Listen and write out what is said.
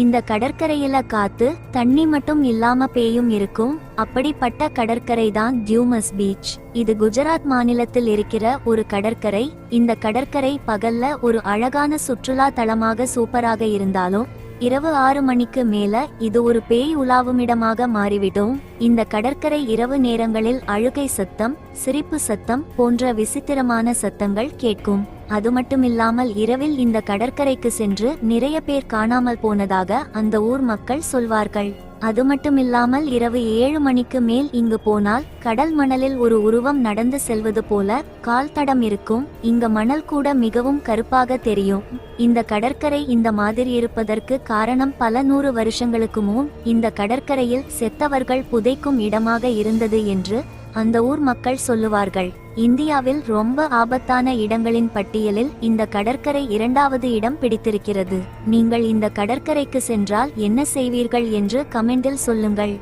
இந்த கடற்கரையில காத்து தண்ணி மட்டும் இல்லாம பேயும் இருக்கும். அப்படிப்பட்ட கடற்கரை தான் டியூமஸ் பீச். இது குஜராத் மாநிலத்தில் இருக்கிற ஒரு கடற்கரை. இந்த கடற்கரை பகல்ல ஒரு அழகான சுற்றுலா தலமாக சூப்பராக இருந்தாலும் இரவு 6 மணிக்கு மேல இது ஒரு பேய் உலாவுமிடமாக மாறிவிடும். இந்த கடற்கரை இரவு நேரங்களில் அழுகை சத்தம், சிரிப்பு சத்தம் போன்ற விசித்திரமான சத்தங்கள் கேட்கும். அது மட்டுமில்லாமல் இரவில் இந்த கடற்கரைக்கு சென்று நிறைய பேர் காணாமல் போனதாக அந்த ஊர் மக்கள் சொல்வார்கள். அது மட்டுமில்லாமல் இரவு 7 மணிக்கு மேல் இங்கு போனால் கடல் மணலில் ஒரு உருவம் நடந்து செல்வது போல கால் தடம் இருக்கும். இங்க மணல் கூட மிகவும் கருப்பாக தெரியும். இந்த கடற்கரை இந்த மாதிரி இருப்பதற்கு காரணம் பல 100 வருஷங்களுக்கு முன் இந்த கடற்கரையில் செத்தவர்கள் புதைக்கும் இடமாக இருந்தது என்று அந்த ஊர் மக்கள் சொல்லுவார்கள். இந்தியாவில் ரொம்ப ஆபத்தான இடங்களின் பட்டியலில் இந்த கடற்கரை 2வது இடம் பிடித்திருக்கிறது. நீங்கள் இந்த கடற்கரைக்கு சென்றால் என்ன செய்வீர்கள் என்று கமெண்டில் சொல்லுங்கள்.